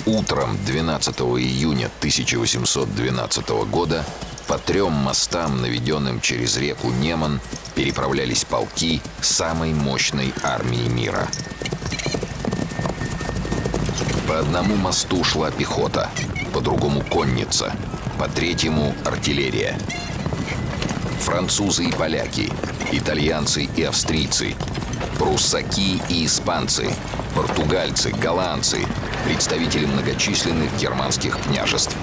Утром 12 июня 1812 года по 3 мостам, наведенным через реку Неман, переправлялись полки самой мощной армии мира. По одному мосту шла пехота, по другому конница, по третьему артиллерия. Французы и поляки, итальянцы и австрийцы, пруссаки и испанцы, португальцы, голландцы, представители многочисленных германских княжеств.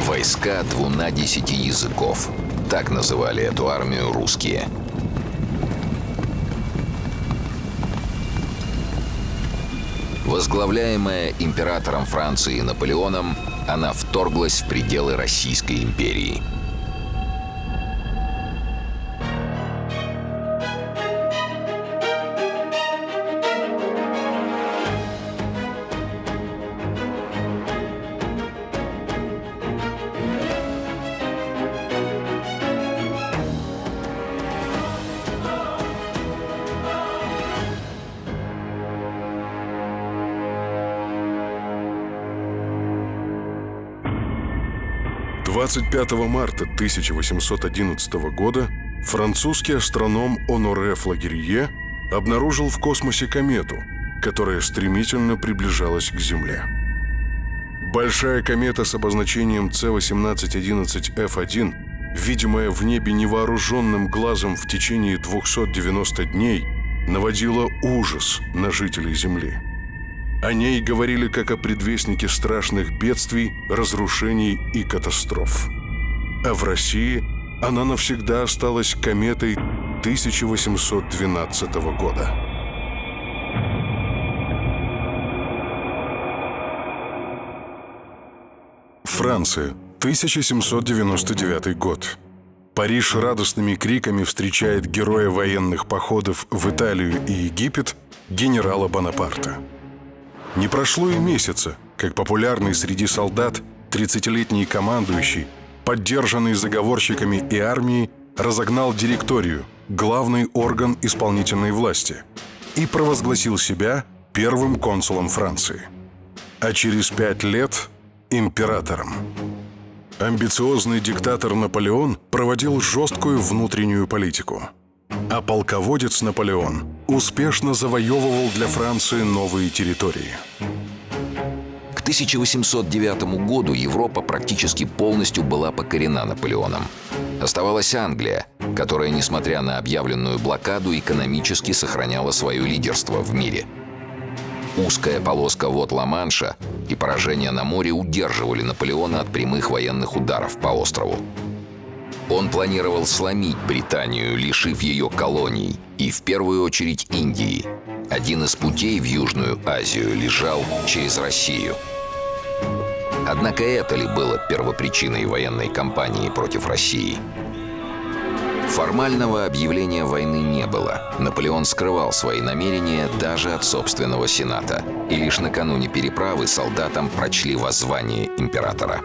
Войска 12 языков. Так называли эту армию русские. Возглавляемая императором Франции Наполеоном, она вторглась в пределы Российской империи. Двадцать 25 марта 1811 года французский астроном Оноре Флагерье обнаружил в космосе комету, которая стремительно приближалась к Земле. Большая комета с обозначением C1811F1, видимая в небе невооруженным глазом в течение 290 дней, наводила ужас на жителей Земли. О ней говорили как о предвестнике страшных бедствий, разрушений и катастроф. А в России она навсегда осталась кометой 1812 года. Франция, 1799 год. Париж радостными криками встречает героя военных походов в Италию и Египет генерала Бонапарта. Не прошло и месяца, как популярный среди солдат 30-летний командующий, поддержанный заговорщиками и армией, разогнал директорию, главный орган исполнительной власти, и провозгласил себя первым консулом Франции. А через 5 лет – императором. Амбициозный диктатор Наполеон проводил жесткую внутреннюю политику. А полководец Наполеон успешно завоевывал для Франции новые территории. К 1809 году Европа практически полностью была покорена Наполеоном. Оставалась Англия, которая, несмотря на объявленную блокаду, экономически сохраняла свое лидерство в мире. Узкая полоска вод Ла-Манша и поражения на море удерживали Наполеона от прямых военных ударов по острову. Он планировал сломить Британию, лишив ее колоний, и в первую очередь Индии. Один из путей в Южную Азию лежал через Россию. Однако это ли было первопричиной военной кампании против России? Формального объявления войны не было. Наполеон скрывал свои намерения даже от собственного Сената. И лишь накануне переправы солдатам прочли воззвание императора.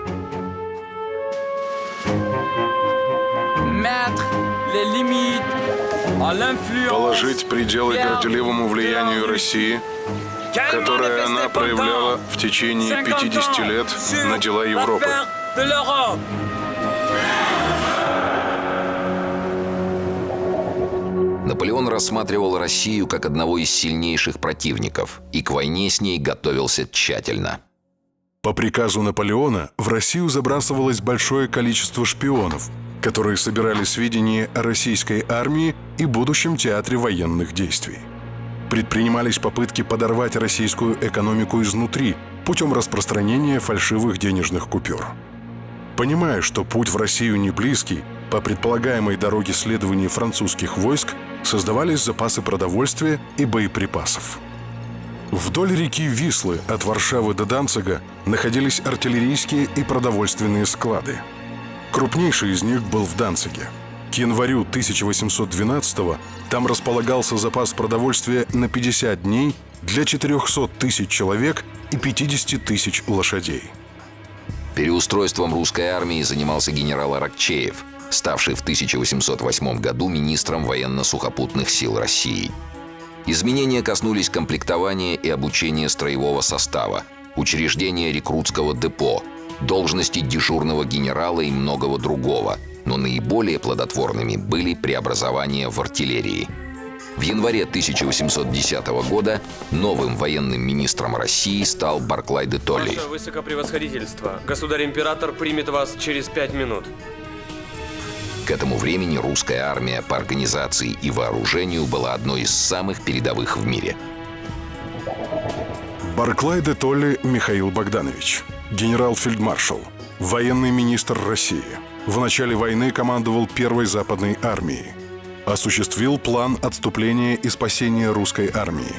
Положить пределы горделивому влиянию России, которое она проявляла в течение 50 лет на дела Европы. Наполеон рассматривал Россию как одного из сильнейших противников и к войне с ней готовился тщательно. По приказу Наполеона в Россию забрасывалось большое количество шпионов, которые собирали сведения о российской армии и будущем театре военных действий. Предпринимались попытки подорвать российскую экономику изнутри путем распространения фальшивых денежных купюр. Понимая, что путь в Россию не близкий, по предполагаемой дороге следования французских войск создавались запасы продовольствия и боеприпасов. Вдоль реки Вислы от Варшавы до Данцига находились артиллерийские и продовольственные склады. Крупнейший из них был в Данциге. К январю 1812-го там располагался запас продовольствия на 50 дней для 400 тысяч человек и 50 тысяч лошадей. Переустройством русской армии занимался генерал Аракчеев, ставший в 1808 году министром военно-сухопутных сил России. Изменения коснулись комплектования и обучения строевого состава, учреждение рекрутского депо, должности дежурного генерала и многого другого, но наиболее плодотворными были преобразования в артиллерии. В январе 1810 года новым военным министром России стал Барклай де Толли. Ваше высокопревосходительство, государь-император примет вас через 5 минут. К этому времени русская армия по организации и вооружению была одной из самых передовых в мире. Барклай де Толли Михаил Богданович, генерал-фельдмаршал, военный министр России. В начале войны командовал Первой Западной армией. Осуществил план отступления и спасения русской армии.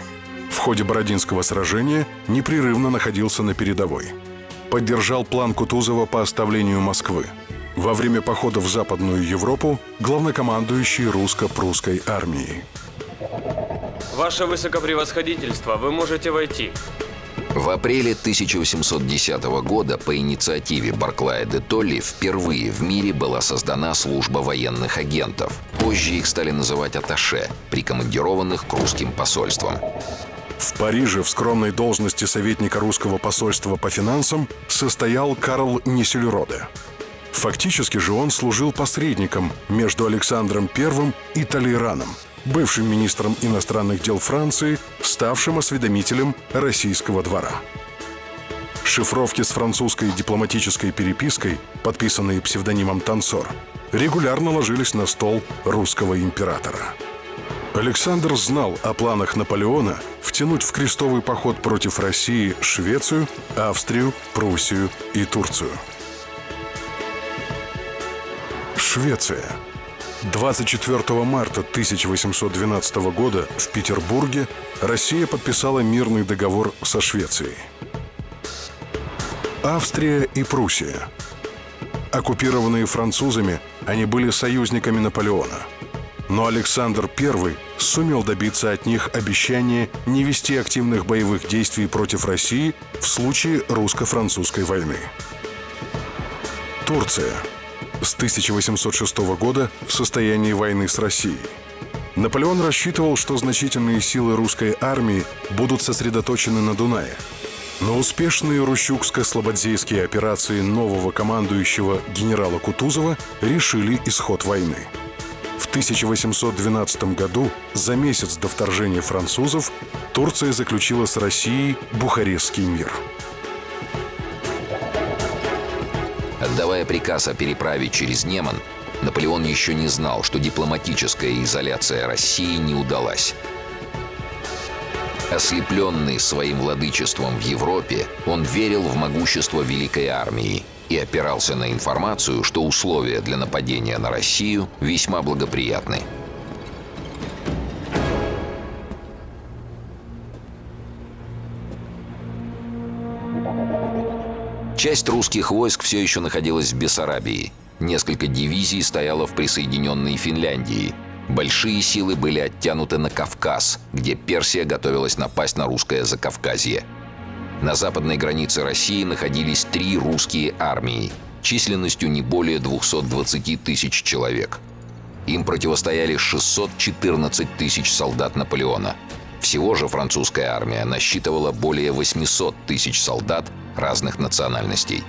В ходе Бородинского сражения непрерывно находился на передовой. Поддержал план Кутузова по оставлению Москвы. Во время похода в Западную Европу главнокомандующий русско-прусской армией. Ваше высокопревосходительство, вы можете войти. В апреле 1810 года по инициативе Барклая де Толли впервые в мире была создана служба военных агентов. Позже их стали называть атташе, прикомандированных к русским посольствам. В Париже в скромной должности советника русского посольства по финансам состоял Карл Нессельроде. Фактически же он служил посредником между Александром I и Талейраном, бывшим министром иностранных дел Франции, ставшим осведомителем российского двора. Шифровки с французской дипломатической перепиской, подписанные псевдонимом Тансор, регулярно ложились на стол русского императора. Александр знал о планах Наполеона втянуть в крестовый поход против России Швецию, Австрию, Пруссию и Турцию. Швеция. 24 марта 1812 года в Петербурге Россия подписала мирный договор со Швецией. Австрия и Пруссия. Оккупированные французами, они были союзниками Наполеона. Но Александр I сумел добиться от них обещания не вести активных боевых действий против России в случае русско-французской войны. Турция. С 1806 года в состоянии войны с Россией. Наполеон рассчитывал, что значительные силы русской армии будут сосредоточены на Дунае. Но успешные рущукско-слободзейские операции нового командующего генерала Кутузова решили исход войны. В 1812 году, за месяц до вторжения французов, Турция заключила с Россией Бухарестский мир. Отдавая приказ о переправе через Неман, Наполеон еще не знал, что дипломатическая изоляция России не удалась. Ослепленный своим владычеством в Европе, он верил в могущество великой армии и опирался на информацию, что условия для нападения на Россию весьма благоприятны. Часть русских войск все еще находилась в Бессарабии. Несколько дивизий стояло в присоединенной Финляндии. Большие силы были оттянуты на Кавказ, где Персия готовилась напасть на русское Закавказье. На западной границе России находились 3 русские армии, численностью не более 220 тысяч человек. Им противостояли 614 тысяч солдат Наполеона. Всего же французская армия насчитывала более 800 тысяч солдат разных национальностей.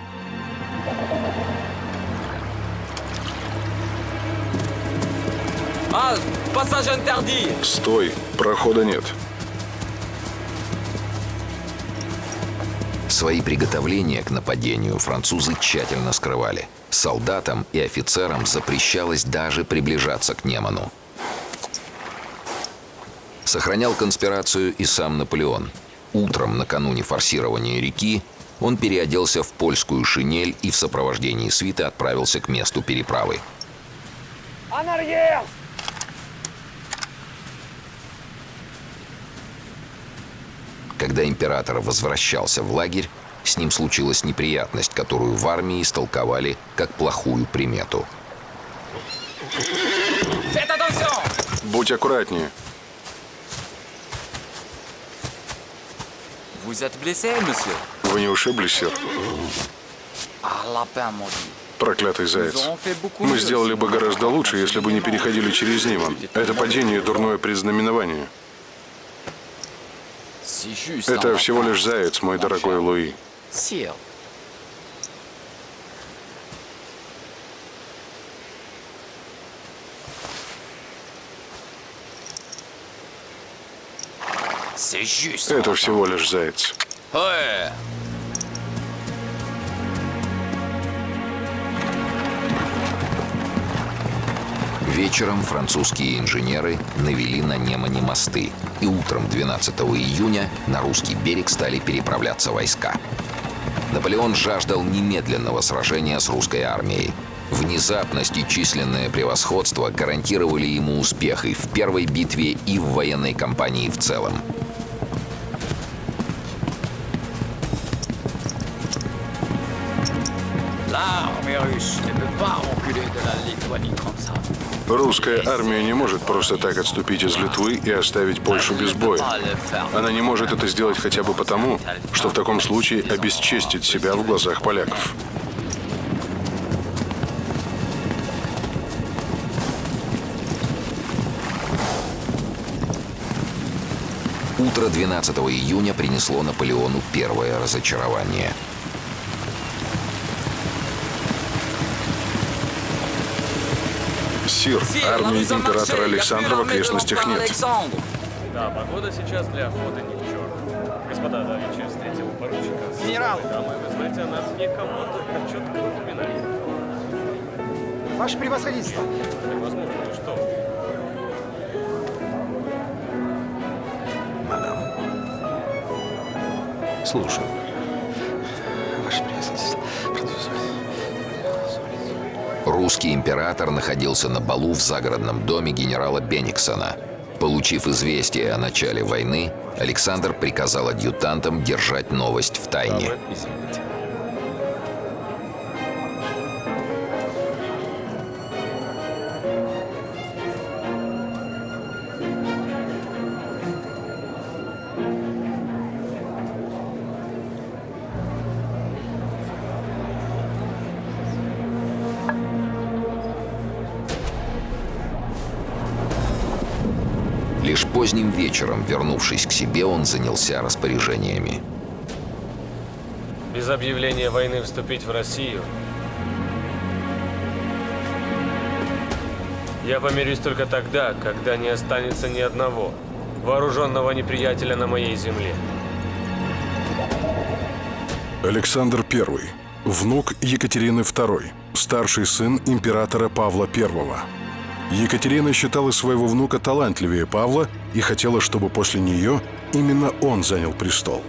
Пассаж интерди! Стой, прохода нет. Свои приготовления к нападению французы тщательно скрывали. Солдатам и офицерам запрещалось даже приближаться к Неману. Сохранял конспирацию и сам Наполеон. Утром, накануне форсирования реки, он переоделся в польскую шинель и в сопровождении свиты отправился к месту переправы. Когда император возвращался в лагерь, с ним случилась неприятность, которую в армии истолковали как плохую примету. Будь аккуратнее. Vous êtes blessé, monsieur? Вы не ушиблись, сэр? Ah, lapin maudit. Проклятый заяц. Мы сделали бы гораздо лучше, если бы не переходили через Неман. Это падение — дурное предзнаменование. C'est juste. Это всего лишь заяц, мой дорогой Луи. Sire. C'est juste. Это всего лишь заяц. Ouais. Вечером французские инженеры навели на Немане мосты, и утром 12 июня на русский берег стали переправляться войска. Наполеон жаждал немедленного сражения с русской армией. Внезапность и численное превосходство гарантировали ему успех и в первой битве, и в военной кампании в целом. L'armée russe ne peut pas reculer de la Lituanie comme ça. Русская армия не может просто так отступить из Литвы и оставить Польшу без боя. Она не может это сделать хотя бы потому, что в таком случае обесчестит себя в глазах поляков. Утро 12 июня принесло Наполеону первое разочарование. Сир, армии императора Александра в окрестностях нет. Да, погода сейчас для охоты ни к черту. Господа, давеча встретил поручика. Генерал! Дамы, вы знаете, о нас никому четко напоминали. Ваше превосходительство. Невозможно, ну что вы. Слушаю. Ваше превосходительство. Русский император находился на балу в загородном доме генерала Бенниксена. Получив известие о начале войны, Александр приказал адъютантам держать новость в тайне. Извините. Лишь поздним вечером, вернувшись к себе, он занялся распоряжениями. Без объявления войны вступить в Россию. Я помирюсь только тогда, когда не останется ни одного вооруженного неприятеля на моей земле. Александр I, внук Екатерины II, старший сын императора Павла I. Екатерина считала своего внука талантливее Павла и хотела, чтобы после нее именно он занял престол.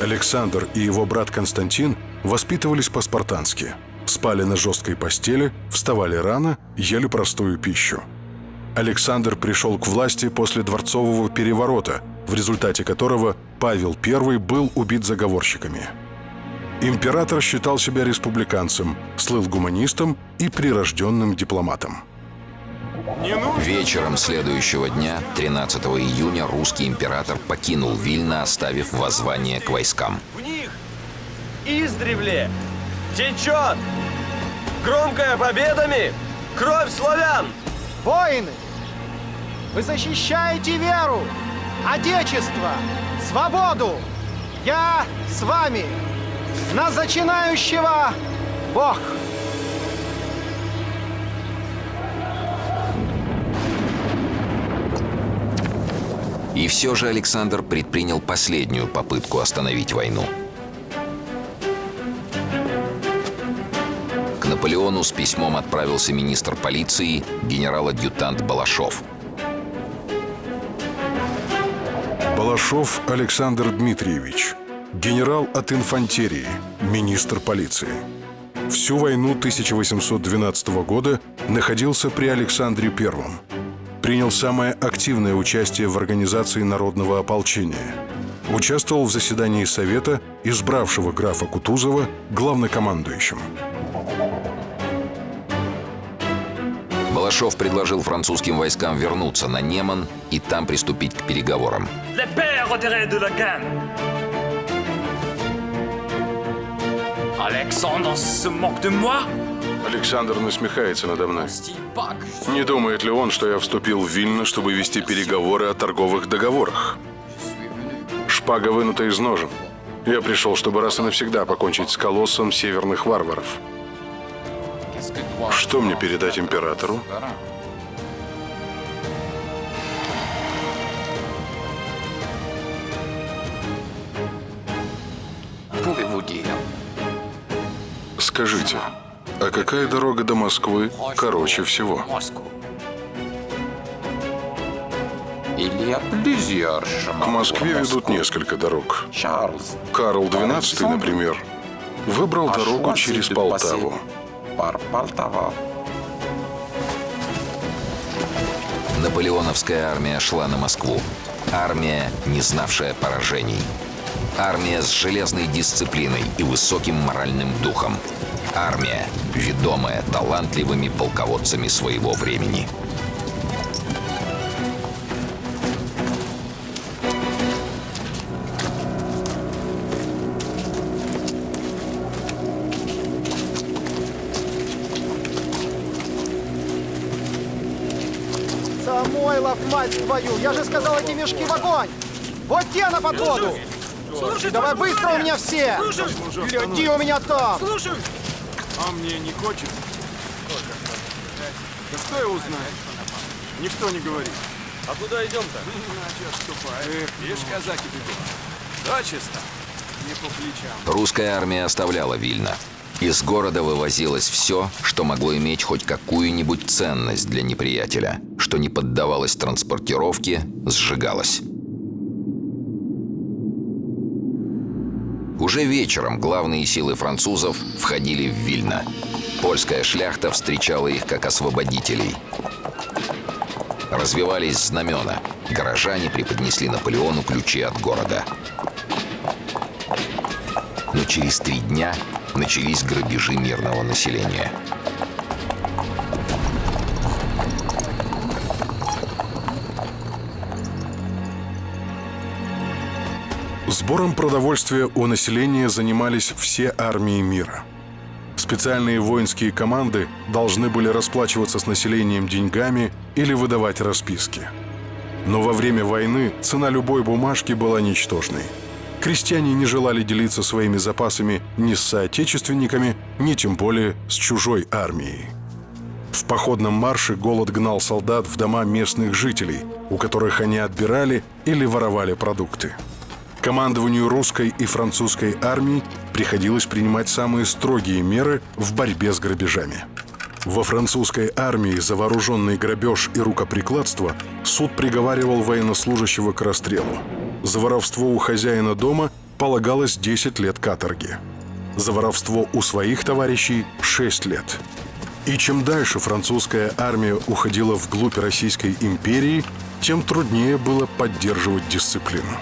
Александр и его брат Константин воспитывались по-спартански. Спали на жесткой постели, вставали рано, ели простую пищу. Александр пришел к власти после дворцового переворота, в результате которого Павел I был убит заговорщиками. Император считал себя республиканцем, слыл гуманистом и прирожденным дипломатом. Вечером следующего дня, 13 июня, русский император покинул Вильно, оставив воззвание к войскам. В них издревле течет громкая победами кровь славян! Воины, вы защищаете веру, отечество, свободу. Я с вами. Нас зачинающего Бог. И все же Александр предпринял последнюю попытку остановить войну. К Наполеону с письмом отправился министр полиции, генерал-адъютант Балашов. Балашов Александр Дмитриевич, генерал от инфантерии, министр полиции. Всю войну 1812 года находился при Александре I. Принял самое активное участие в организации народного ополчения. Участвовал в заседании Совета, избравшего графа Кутузова главнокомандующим. Балашов предложил французским войскам вернуться на Неман и там приступить к переговорам. Alexandre se moque de moi? Александр насмехается надо мной. Style pas que je Не думает ли он, что я вступил в Вильно, чтобы вести переговоры о торговых договорах? suis venu. Шпага вынута из ножен. Я пришел, чтобы раз и навсегда покончить с колоссом северных варваров. Что мне передать императору? Pouvez-vous dire? Скажите, а какая дорога до Москвы короче всего? Moscou. Il y a plusieurs chemins. К Москве pour ведут Moscou. несколько дорог. Charles Карл XII, например, выбрал a дорогу choisi через de Полтаву. passer par Poltava. Наполеоновская армия шла на Москву. Армия, не знавшая поражений. Армия с железной дисциплиной и высоким моральным духом. Армия, ведомая талантливыми полководцами своего времени. Самойлов, мать твою! Я же сказал, эти мешки в огонь! Вот те на подводу! Давай быстро у меня все! Гляди у меня там! А мне не хочется. Да кто его знает? Никто не говорит. А куда идем-то? Значит, ступай. Эх, видишь, казаки бегут. Дочисто. Не по плечам. Русская армия оставляла Вильно. Из города вывозилось все, что могло иметь хоть какую-нибудь ценность для неприятеля, что не поддавалось транспортировке, сжигалось. Уже вечером главные силы французов входили в Вильно. Польская шляхта встречала их как освободителей. Развивались знамена. Горожане преподнесли Наполеону ключи от города. Но через 3 дня начались грабежи мирного населения. Сбором продовольствия у населения занимались все армии мира. Специальные воинские команды должны были расплачиваться с населением деньгами или выдавать расписки. Но во время войны цена любой бумажки была ничтожной. Крестьяне не желали делиться своими запасами ни с соотечественниками, ни тем более с чужой армией. В походном марше голод гнал солдат в дома местных жителей, у которых они отбирали или воровали продукты. Командованию русской и французской армий приходилось принимать самые строгие меры в борьбе с грабежами. Во французской армии за вооруженный грабеж и рукоприкладство суд приговаривал военнослужащего к расстрелу. За воровство у хозяина дома полагалось 10 лет каторги. За воровство у своих товарищей – 6 лет. И чем дальше французская армия уходила вглубь Российской империи, тем труднее было поддерживать дисциплину.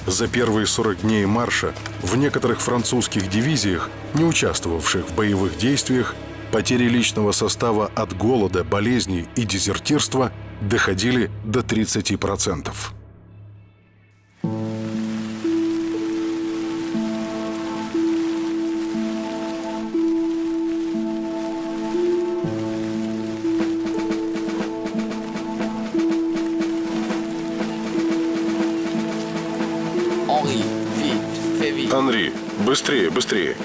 За первые 40 дней марша в некоторых французских дивизиях, не участвовавших в боевых действиях, потери личного состава от голода, болезней и дезертирства доходили до 30%. Henri, vite, fais vite. Анри, быстрее, быстрее.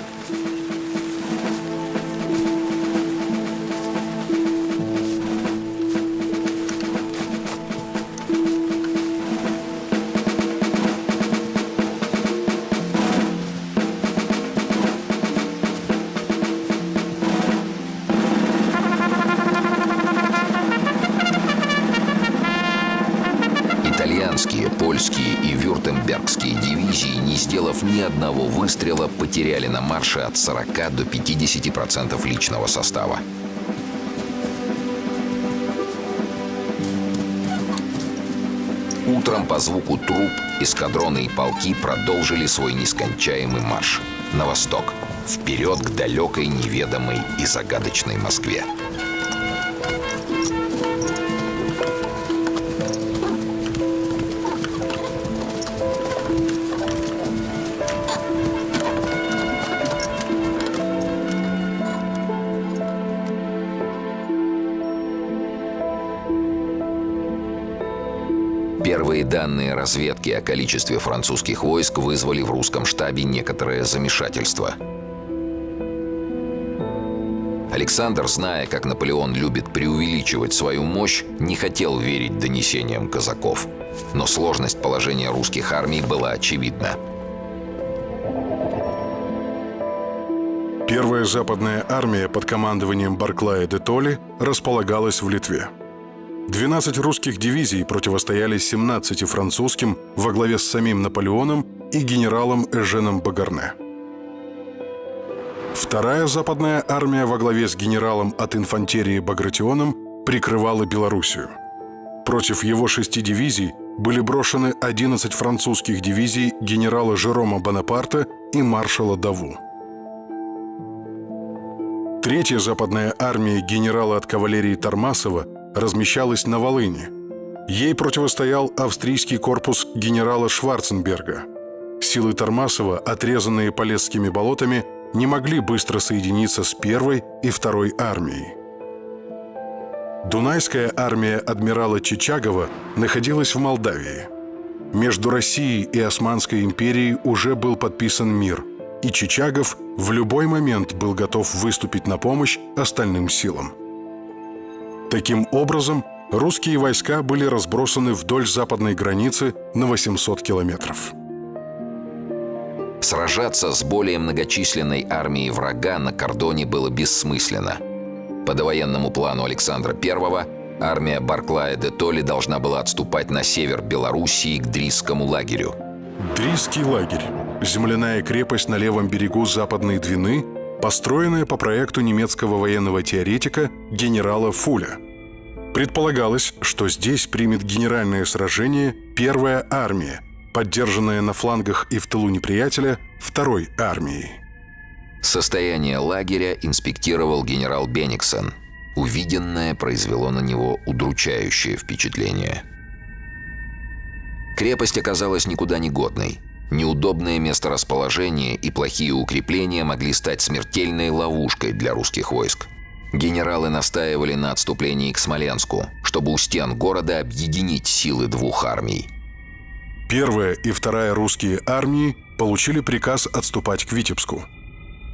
Итальянские, польские и вюртембергские дивизии, не сделав ни одного выстрела, потеряли на марше от 40 до 50% личного состава. Утром по звуку труб эскадроны и полки продолжили свой нескончаемый марш на восток, вперед к далекой, неведомой и загадочной Москве. Первые Данные разведки о количестве французских войск вызвали в русском штабе некоторое замешательство. Александр, зная, как Наполеон любит преувеличивать свою мощь, не хотел верить донесениям казаков. Но сложность положения русских армий была очевидна. Первая западная армия под командованием Барклая де Толли располагалась в Литве. 12 русских дивизий противостояли 17 французским во главе с самим Наполеоном и генералом Эженом Багарне. Вторая западная армия во главе с генералом от инфантерии Багратионом прикрывала Белоруссию. Против его 6 дивизий были брошены 11 французских дивизий генерала Жерома Бонапарта и маршала Даву. Третья западная армия генерала от кавалерии Тармасова размещалась на Волыни. Ей противостоял австрийский корпус генерала Шварценберга. Силы Тармасова, отрезанные Полесскими болотами, не могли быстро соединиться с первой и второй армией. Дунайская армия адмирала Чичагова находилась в Молдавии. Между Россией и Османской империей уже был подписан мир, и Чичагов в любой момент был готов выступить на помощь остальным силам. Таким образом, русские войска были разбросаны вдоль западной границы на 800 километров. Сражаться с более многочисленной армией врага на кордоне было бессмысленно. По довоенному плану Александра I армия Барклая де Толли должна была отступать на север Белоруссии к Дрисскому лагерю. Дрисский лагерь – земляная крепость на левом берегу Западной Двины, построенная по проекту немецкого военного теоретика генерала Фуля. Предполагалось, что здесь примет генеральное сражение Первая армия, поддержанная на флангах и в тылу неприятеля Второй армией. Состояние лагеря инспектировал генерал Бениксон. Увиденное произвело на него удручающее впечатление. Крепость оказалась никуда не годной. Неудобное месторасположение и плохие укрепления могли стать смертельной ловушкой для русских войск. Генералы настаивали на отступлении к Смоленску, чтобы у стен города объединить силы двух армий. Первая и вторая русские армии получили приказ отступать к Витебску.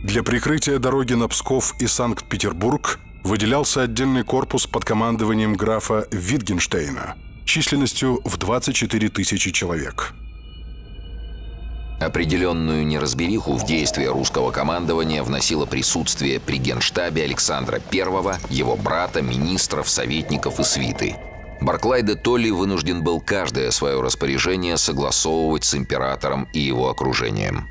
Для прикрытия дороги на Псков и Санкт-Петербург выделялся отдельный корпус под командованием графа Витгенштейна численностью в 24 тысячи человек. Определенную неразбериху в действия русского командования вносило присутствие при генштабе Александра I, его брата, министров, советников и свиты. Барклай де Толли вынужден был каждое свое распоряжение согласовывать с императором и его окружением.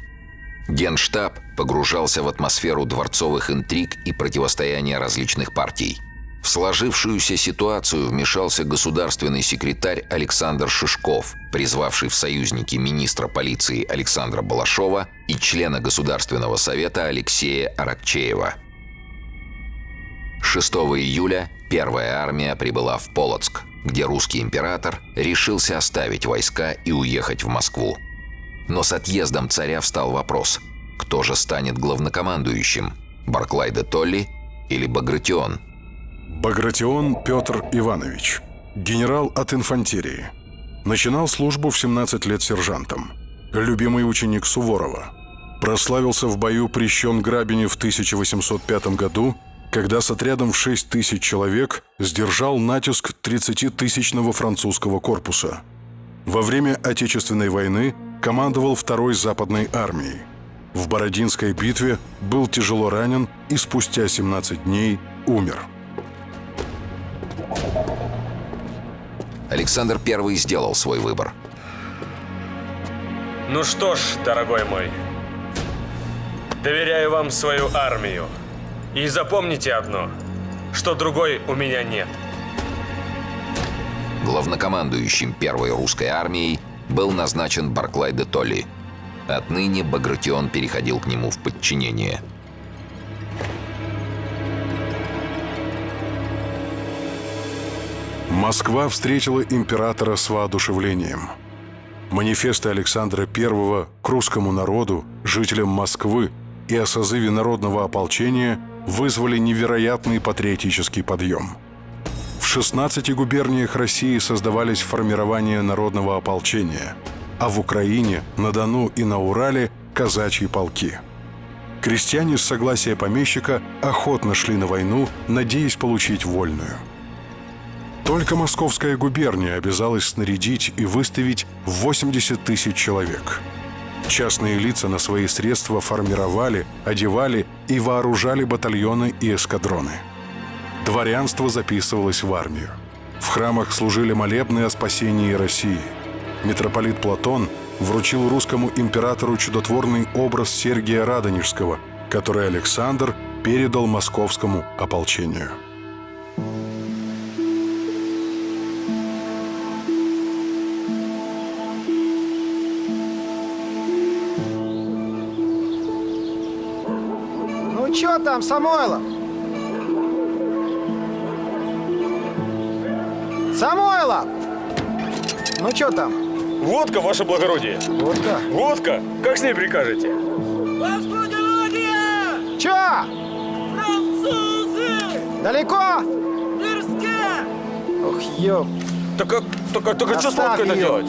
Генштаб погружался в атмосферу дворцовых интриг и противостояния различных партий. В сложившуюся ситуацию вмешался государственный секретарь Александр Шишков, призвавший в союзники министра полиции Александра Балашова и члена Государственного совета Алексея Аракчеева. 6 июля Первая армия прибыла в Полоцк, где русский император решился оставить войска и уехать в Москву. Но с отъездом царя встал вопрос: кто же станет главнокомандующим – Барклай де Толли или Багратион? Багратион Петр Иванович, генерал от инфантерии. Начинал службу в 17 лет сержантом. Любимый ученик Суворова. Прославился в бою при Щон-Грабине в 1805 году, когда с отрядом в 6 тысяч человек сдержал натиск 30-тысячного французского корпуса. Во время Отечественной войны командовал Второй западной армией. В Бородинской битве был тяжело ранен и спустя 17 дней умер. Александр I сделал свой выбор. Ну что ж, дорогой мой, доверяю вам свою армию. И запомните одно, что другой у меня нет. Главнокомандующим Первой русской армией был назначен Барклай де Толли. Отныне Багратион переходил к нему в подчинение. Москва встретила императора с воодушевлением. Манифесты Александра I к русскому народу, жителям Москвы и о созыве народного ополчения вызвали невероятный патриотический подъем. В В 16 губерниях России создавались формирования народного ополчения, а в Украине, на Дону и на Урале – казачьи полки. Крестьяне с согласия помещика охотно шли на войну, надеясь получить вольную. Только Московская губерния обязалась снарядить и выставить 80 тысяч человек. Частные лица на свои средства формировали, одевали и вооружали батальоны и эскадроны. Дворянство записывалось в армию. В храмах служили молебны о спасении России. Митрополит Платон вручил русскому императору чудотворный образ Сергия Радонежского, который Александр передал московскому ополчению. Ну чё там, Самойлов? Самойлов! Ну чё там? Водка, ваше благородие. Водка. Водка? Как с ней прикажете? Ваше благородие! Чё? Французы! Далеко? Мирске! Ох, ёп. Так что с Оставь водкой-то её. делать?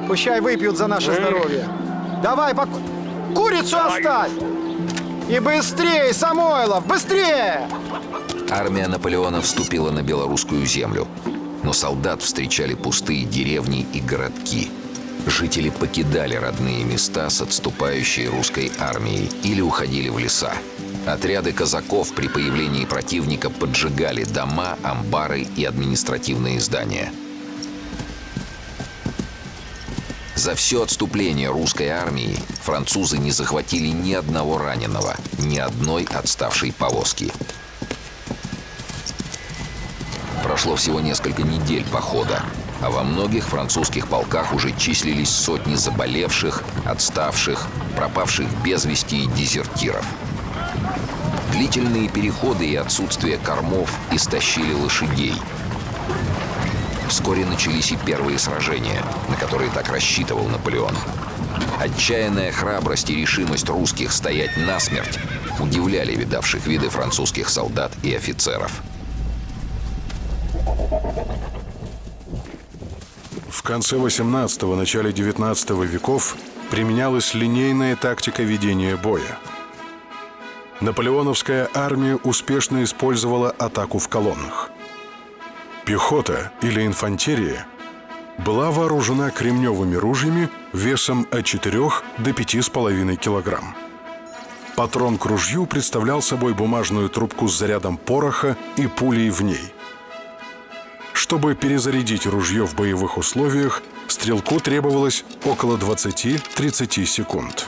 Пущай выпьют за наше здоровье. Давай, курицу оставь! И быстрее, Самойлов, быстрее! Армия Наполеона вступила на белорусскую землю, но солдат встречали пустые деревни и городки. Жители покидали родные места с отступающей русской армией или уходили в леса. Отряды казаков при появлении противника поджигали дома, амбары и административные здания. За все отступление русской армии французы не захватили ни одного раненого, ни одной отставшей повозки. Прошло всего несколько недель похода, а во многих французских полках уже числились сотни заболевших, отставших, пропавших без вести и дезертиров. Длительные переходы и отсутствие кормов истощили лошадей. Вскоре начались и первые сражения, на которые так рассчитывал Наполеон. Отчаянная храбрость и решимость русских стоять насмерть удивляли видавших виды французских солдат и офицеров. В конце XVIII – начале XIX веков применялась линейная тактика ведения боя. Наполеоновская армия успешно использовала атаку в колоннах. Пехота или инфантерия была вооружена кремневыми ружьями весом от 4 до 5,5 килограмм. Патрон к ружью представлял собой бумажную трубку с зарядом пороха и пулей в ней. Чтобы перезарядить ружье в боевых условиях, стрелку требовалось около 20-30 секунд.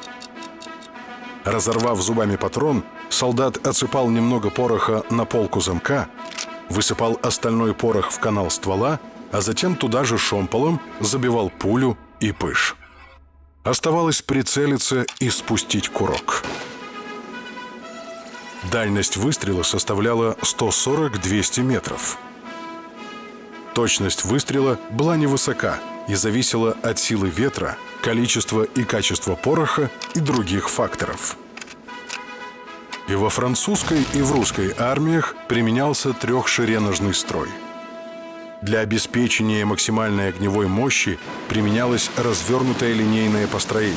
Разорвав зубами патрон, солдат отсыпал немного пороха на полку замка, высыпал остальной порох в канал ствола, а затем туда же шомполом забивал пулю и пыш. Оставалось прицелиться и спустить курок. Дальность выстрела составляла 140-200 метров. Точность выстрела была невысока и зависела от силы ветра, количества и качества пороха и других факторов. И во французской, и в русской армиях применялся трехшереножный строй. Для обеспечения максимальной огневой мощи применялось развернутое линейное построение.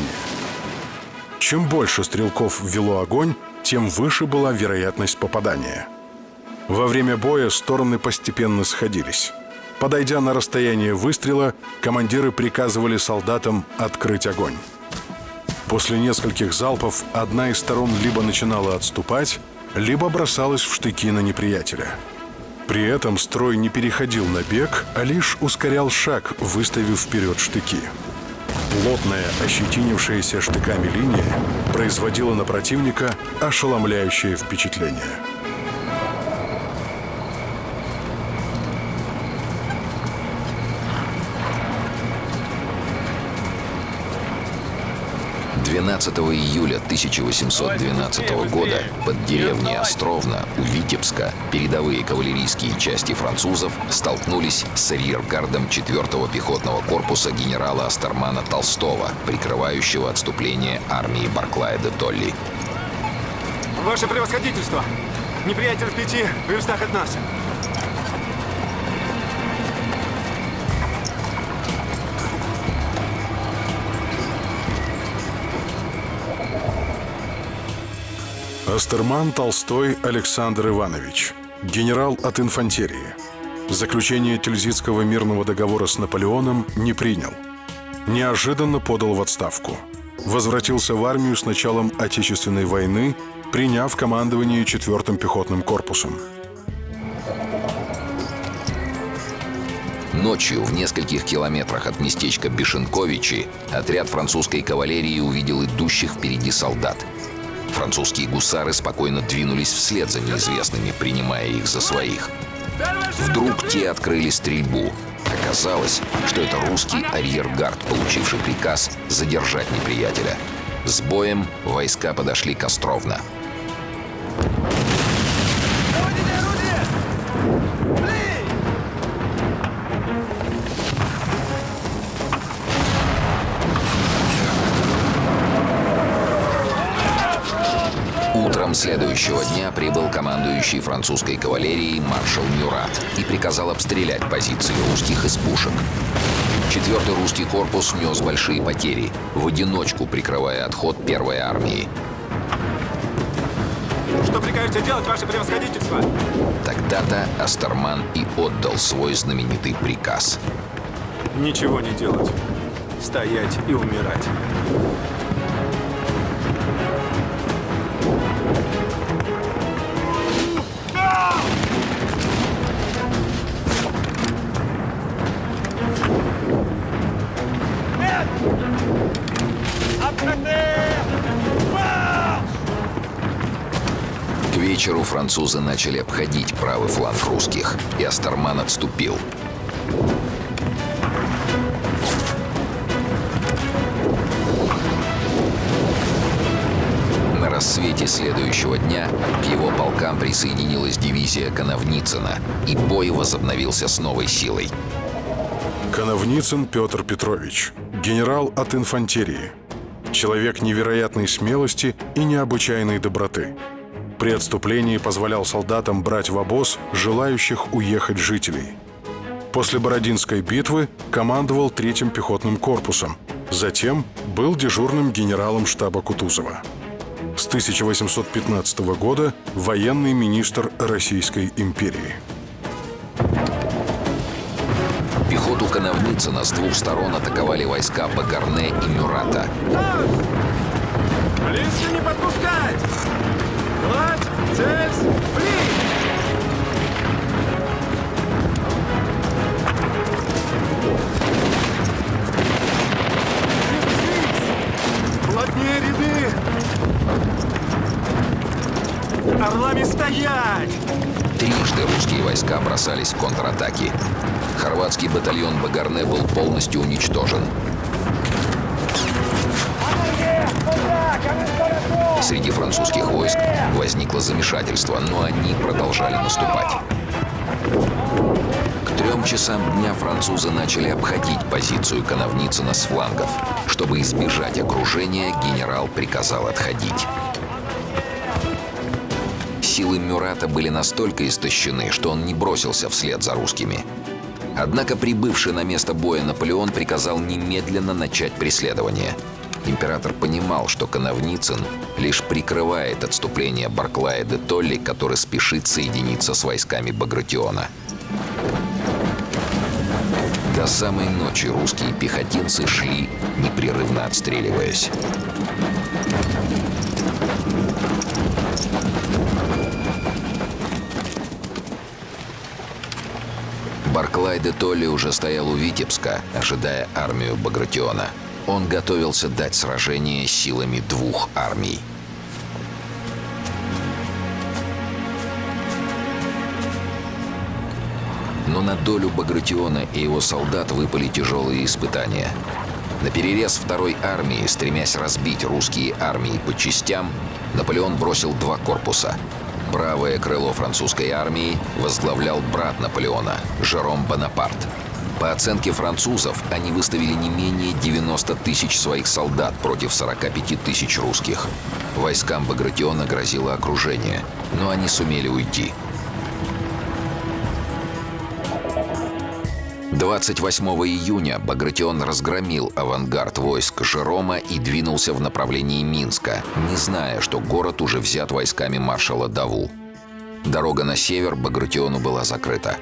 Чем больше стрелков вело огонь, тем выше была вероятность попадания. Во время боя стороны постепенно сходились. Подойдя на расстояние выстрела, командиры приказывали солдатам открыть огонь. После нескольких залпов одна из сторон либо начинала отступать, либо бросалась в штыки на неприятеля. При этом строй не переходил на бег, а лишь ускорял шаг, выставив вперед штыки. Плотная, ощетинившаяся штыками линия производила на противника ошеломляющее впечатление. «12 июля 1812 года под деревней Островна у Витебска передовые кавалерийские части французов столкнулись с арьергардом 4-го пехотного корпуса генерала Остермана Толстого, прикрывающего отступление армии Барклая де Толли. Ваше превосходительство! Неприятель в 5 верстах от нас. Астерман Толстой Александр Иванович, генерал от инфантерии. Заключение Тильзитского мирного договора с Наполеоном не принял. Неожиданно подал в отставку. Возвратился в армию с началом Отечественной войны, приняв командование 4-м пехотным корпусом. Ночью в нескольких километрах от местечка Бешенковичи отряд французской кавалерии увидел идущих впереди солдат. Французские гусары спокойно двинулись вслед за неизвестными, принимая их за своих. Вдруг те открыли стрельбу. Оказалось, что это русский арьергард, получивший приказ задержать неприятеля. С боем войска подошли к Островно. Утром следующего дня прибыл командующий французской кавалерией маршал Мюрат и приказал обстрелять позиции русских из пушек. 4-й русский корпус нес большие потери, в одиночку прикрывая отход 1-й армии. Что прикажете делать, ваше превосходительство? Тогда-то Астерман и отдал свой знаменитый приказ. Ничего не делать. Стоять и умирать. К вечеру французы начали обходить правый фланг русских, и Астерман отступил. На рассвете следующего дня к его полкам присоединилась дивизия Коновницына, и бой возобновился с новой силой. Коновницын Петр Петрович, генерал от инфантерии. Человек невероятной смелости и необычайной доброты. При отступлении позволял солдатам брать в обоз желающих уехать жителей. После Бородинской битвы командовал 3-м пехотным корпусом. Затем был дежурным генералом штаба Кутузова. С 1815 года военный министр Российской империи. Пехоту Коновницына с двух сторон атаковали войска Багарне и Мюрата. Близко не подпускать! Гладь, цель, блин! Плотнее ряды! Орлами стоять! Трижды русские войска бросались в контратаки. Хорватский батальон Багарне был полностью уничтожен. Среди французских войск возникло замешательство, но они продолжали наступать. К 3 часам дня французы начали обходить позицию Коновницына с флангов. Чтобы избежать окружения, генерал приказал отходить. Силы Мюрата были настолько истощены, что он не бросился вслед за русскими. Однако прибывший на место боя Наполеон приказал немедленно начать преследование. Император понимал, что Коновницын лишь прикрывает отступление Барклая де Толли, который спешит соединиться с войсками Багратиона. До самой ночи русские пехотинцы шли, непрерывно отстреливаясь. Барклай де Толли уже стоял у Витебска, ожидая армию Багратиона. Он готовился дать сражение силами 2 армий. Но на долю Багратиона и его солдат выпали тяжелые испытания. Наперерез 2-й армии, стремясь разбить русские армии по частям, Наполеон бросил 2 корпуса. Правое крыло французской армии возглавлял брат Наполеона, Жером Бонапарт. По оценке французов, они выставили не менее 90 тысяч своих солдат против 45 тысяч русских. Войскам Багратиона грозило окружение, но они сумели уйти. 28 июня Багратион разгромил авангард войск Жерома и двинулся в направлении Минска, не зная, что город уже взят войсками маршала Даву. Дорога на север Багратиону была закрыта.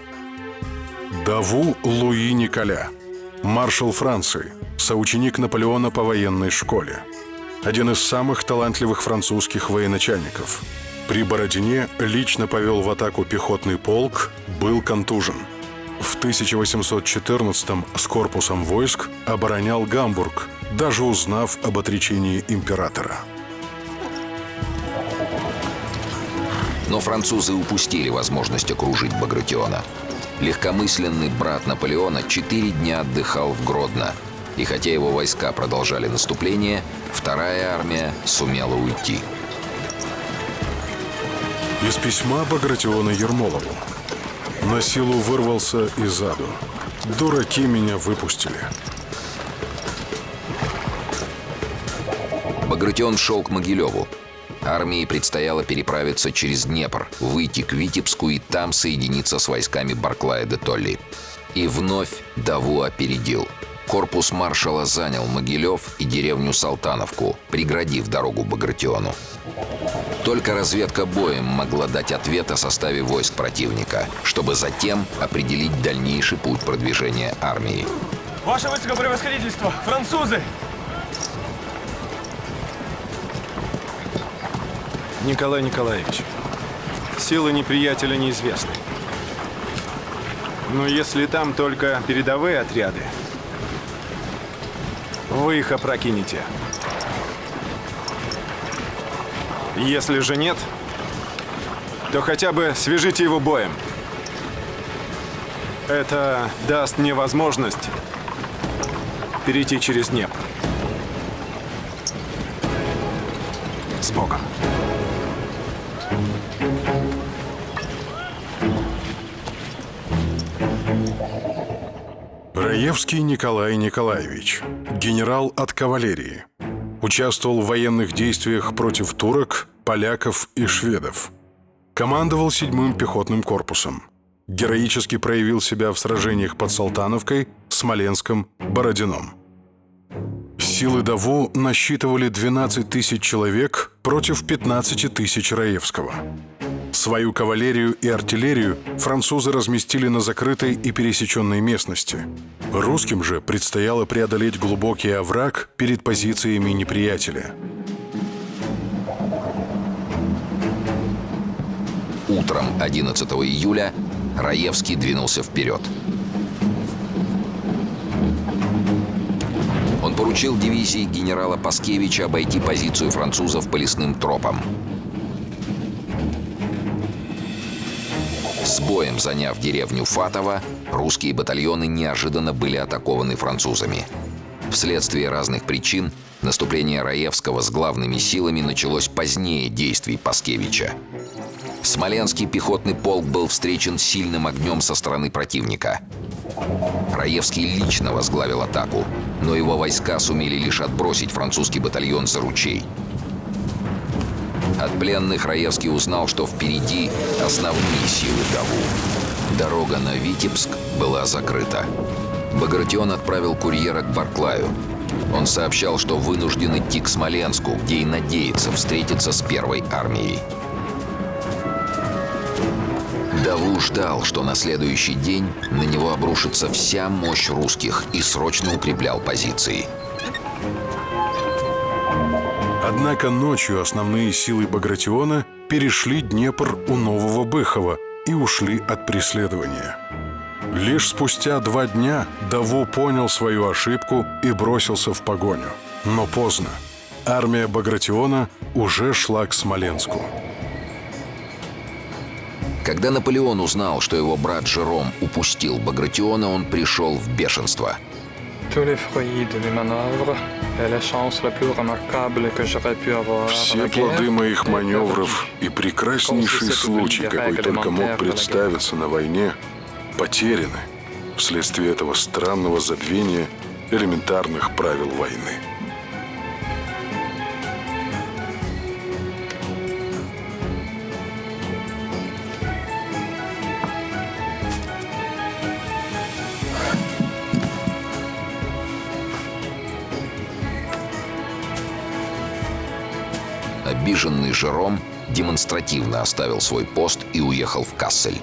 Даву Луи Николя, маршал Франции, соученик Наполеона по военной школе. Один из самых талантливых французских военачальников. При Бородине лично повел в атаку пехотный полк, был контужен. В 1814-м с корпусом войск оборонял Гамбург, даже узнав об отречении императора. Но французы упустили возможность окружить Багратиона. Легкомысленный брат Наполеона 4 дня отдыхал в Гродно. И хотя его войска продолжали наступление, вторая армия сумела уйти. Из письма Багратиона Ермолову. На силу вырвался из аду. Дураки меня выпустили. Багратион шел к Могилеву. Армии предстояло переправиться через Днепр, выйти к Витебску и там соединиться с войсками Барклая де Толли. И вновь Даву опередил. Корпус маршала занял Могилев и деревню Салтановку, преградив дорогу Багратиону. Только разведка боем могла дать ответ о составе войск противника, чтобы затем определить дальнейший путь продвижения армии. Ваше высокопревосходительство, французы! Николай Николаевич, силы неприятеля неизвестны. Но если там только передовые отряды, вы их опрокинете. Если же нет, то хотя бы свяжите его боем. Это даст мне возможность перейти через Днепр. С Богом. Раевский Николай Николаевич, генерал от кавалерии. Участвовал в военных действиях против турок, поляков и шведов. Командовал 7-м пехотным корпусом. Героически проявил себя в сражениях под Салтановкой, Смоленском, Бородином. Силы Даву насчитывали 12 тысяч человек против 15 тысяч Раевского. Свою кавалерию и артиллерию французы разместили на закрытой и пересеченной местности. Русским же предстояло преодолеть глубокий овраг перед позициями неприятеля. Утром 11 июля Раевский двинулся вперед. Он поручил дивизии генерала Паскевича обойти позицию французов по лесным тропам. С боем заняв деревню Фатово, русские батальоны неожиданно были атакованы французами. Вследствие разных причин наступление Раевского с главными силами началось позднее действий Паскевича. Смоленский пехотный полк был встречен сильным огнем со стороны противника. Раевский лично возглавил атаку, но его войска сумели лишь отбросить французский батальон за ручей. От пленных Раевский узнал, что впереди основные силы Даву. Дорога на Витебск была закрыта. Багратион отправил курьера к Барклаю. Он сообщал, что вынужден идти к Смоленску, где и надеется встретиться с первой армией. Даву ждал, что на следующий день на него обрушится вся мощь русских, и срочно укреплял позиции. Однако ночью основные силы Багратиона перешли Днепр у Нового Быхова и ушли от преследования. Лишь спустя 2 дня Даву понял свою ошибку и бросился в погоню. Но поздно. Армия Багратиона уже шла к Смоленску. Когда Наполеон узнал, что его брат Жером упустил Багратиона, он пришел в бешенство. Все плоды моих маневров и прекраснейший случай, какой только мог представиться на войне, потеряны вследствие этого странного забвения элементарных правил войны. Обиженный Жером демонстративно оставил свой пост и уехал в Кассель.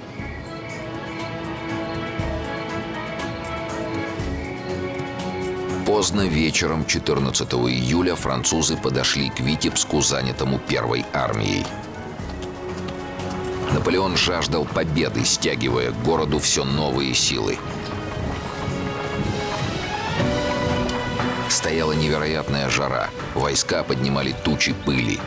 Поздно вечером 14 июля французы подошли к Витебску, занятому Первой армией. Наполеон жаждал победы, стягивая к городу все новые силы. Стояла невероятная жара, войска поднимали тучи пыли.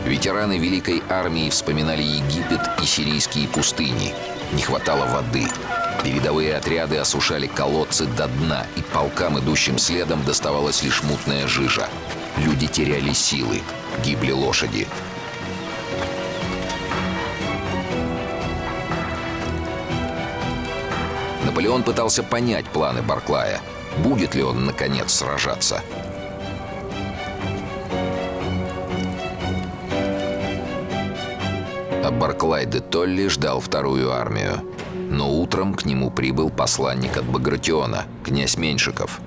Ветераны Великой армии вспоминали Египет и сирийские пустыни. Не хватало воды. Передовые отряды осушали колодцы до дна, и полкам, идущим следом, доставалась лишь мутная жижа. Люди теряли силы, гибли лошади. Наполеон пытался понять планы Барклая. Будет ли он, наконец, сражаться? А Барклай де Толли ждал вторую армию. Но утром к нему прибыл посланник от Багратиона, князь Меньшиков.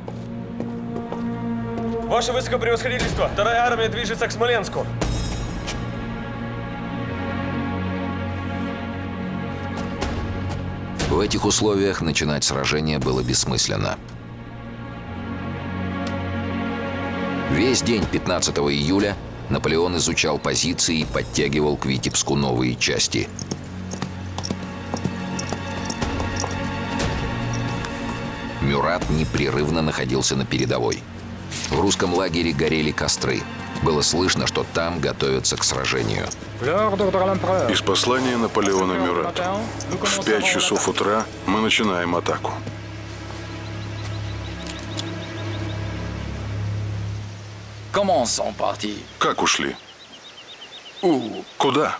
Ваше высокопревосходительство, вторая армия движется к Смоленску. В этих условиях начинать сражение было бессмысленно. Весь день 15 июля Наполеон изучал позиции и подтягивал к Витебску новые части. Мюрат непрерывно находился на передовой. В русском лагере горели костры. Было слышно, что там готовятся к сражению. Из послания Наполеона Мюрату. В 5 часов утра мы начинаем атаку. Comment sont partis? Как ушли? Où? Куда?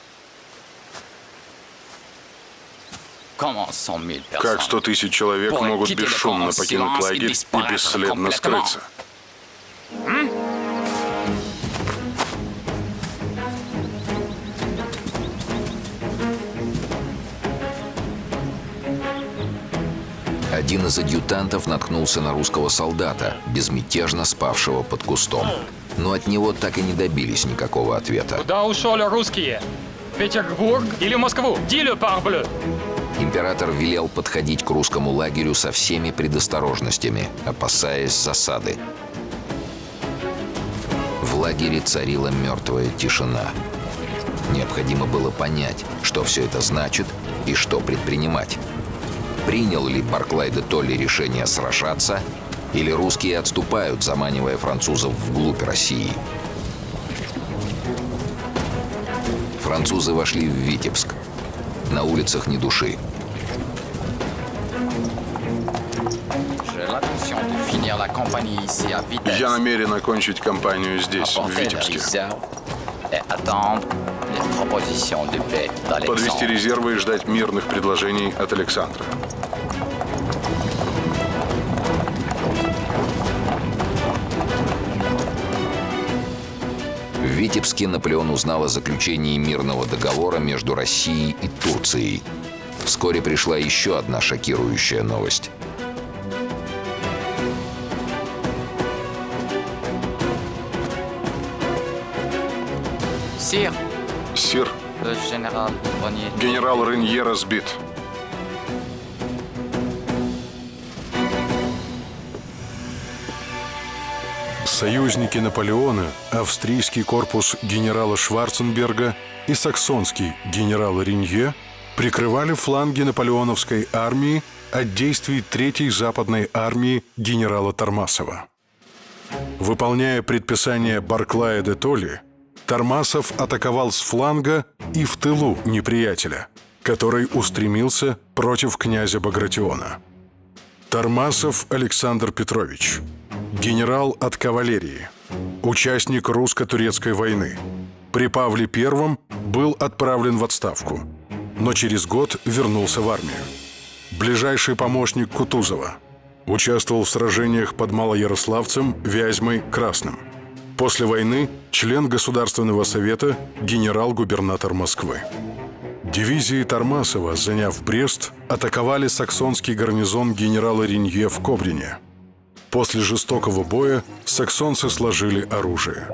Comment 100 000 personnes? Как 100 000 человек могут бесшумно покинуть лагерь и бесследно скрыться? Один из адъютантов наткнулся на русского солдата, безмятежно спавшего под кустом. Но от него так и не добились никакого ответа. Куда ушли русские? Петербург или Москву? Dis-le parbleu! Император велел подходить к русскому лагерю со всеми предосторожностями, опасаясь засады. В лагере царила мертвая тишина. Необходимо было понять, что все это значит и что предпринимать. Принял ли Барклай де Толли решение сражаться, или русские отступают, заманивая французов вглубь России? Французы вошли в Витебск. На улицах ни души. Я намерен окончить кампанию здесь, в Витебске. Подвести резервы и ждать мирных предложений от Александра. В Витебске Наполеон узнал о заключении мирного договора между Россией и Турцией. Вскоре пришла еще одна шокирующая новость. Сир, Сир, генерал Ренье разбит. Союзники Наполеона, австрийский корпус генерала Шварценберга и саксонский генерала Ренье прикрывали фланги наполеоновской армии от действий Третьей западной армии генерала Тормасова. Выполняя предписание Барклая де Толли, Тормасов атаковал с фланга и в тылу неприятеля, который устремился против князя Багратиона. Тормасов Александр Петрович, генерал от кавалерии, участник русско-турецкой войны. При Павле I был отправлен в отставку, но через год вернулся в армию. Ближайший помощник Кутузова. Участвовал в сражениях под Малоярославцем, Вязьмой, Красным. После войны член Государственного совета, генерал-губернатор Москвы. Дивизии Тормасова, заняв Брест, атаковали саксонский гарнизон генерала Ренье в Кобрине. После жестокого боя саксонцы сложили оружие.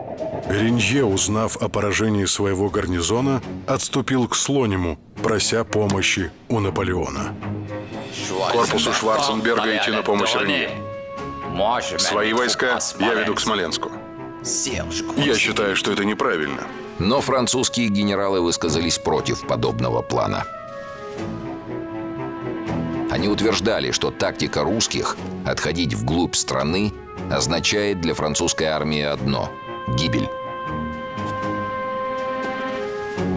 Ренье, узнав о поражении своего гарнизона, отступил к Слониму, прося помощи у Наполеона. Корпусу Шварценберга идти на помощь Ренье. Свои войска я веду к Смоленску. Я считаю, что это неправильно. Но французские генералы высказались против подобного плана. Они утверждали, что тактика русских отходить вглубь страны означает для французской армии одно – гибель.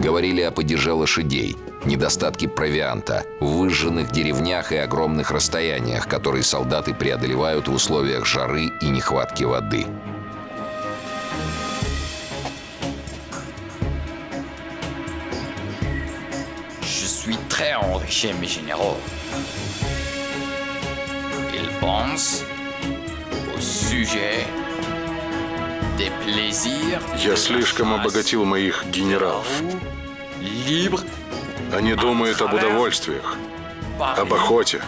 Говорили о падеже лошадей, недостатке провианта, выжженных деревнях и огромных расстояниях, которые солдаты преодолевают в условиях жары и нехватки воды. Je suis très enrichi, mes généraux. Ils pensent au sujet des plaisirs. Я слишком обогатил моих генералов. Libre. Они думают об удовольствиях, об охоте,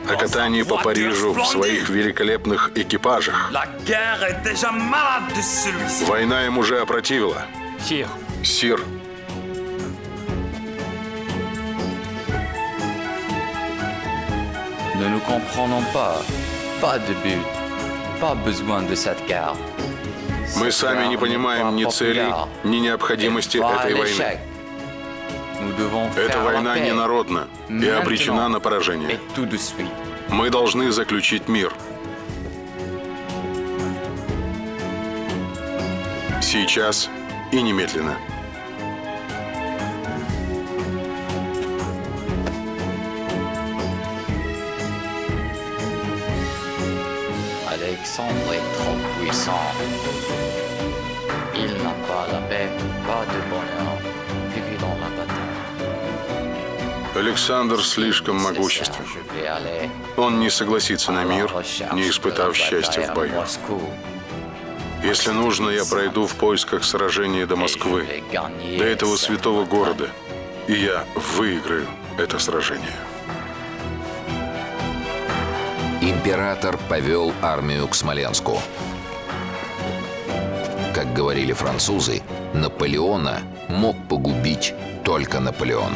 о катании по Парижу в своих великолепных экипажах. La guerre est déjà malade de celui-ci. Война им уже опротивила. Сир, Сир, Ne nous comprenons pas. Pas de but. Pas besoin de cette guerre. мы сами не понимаем ни цели, ни необходимости этой войны. Эта война не народна и обречена на поражение. Мы должны заключить мир. Сейчас и немедленно. Alexandre est trop puissant. Il n'a pas la paix, pas de bonheur, vécu dans la bataille. Александр слишком могуществен. Он не согласится на мир, не испытав счастья в бою. Если нужно, я пройду в поисках сражения до Москвы, до этого святого города, и я выиграю это сражение. Император повел армию к Смоленску. Как говорили французы, Наполеона мог погубить только Наполеон.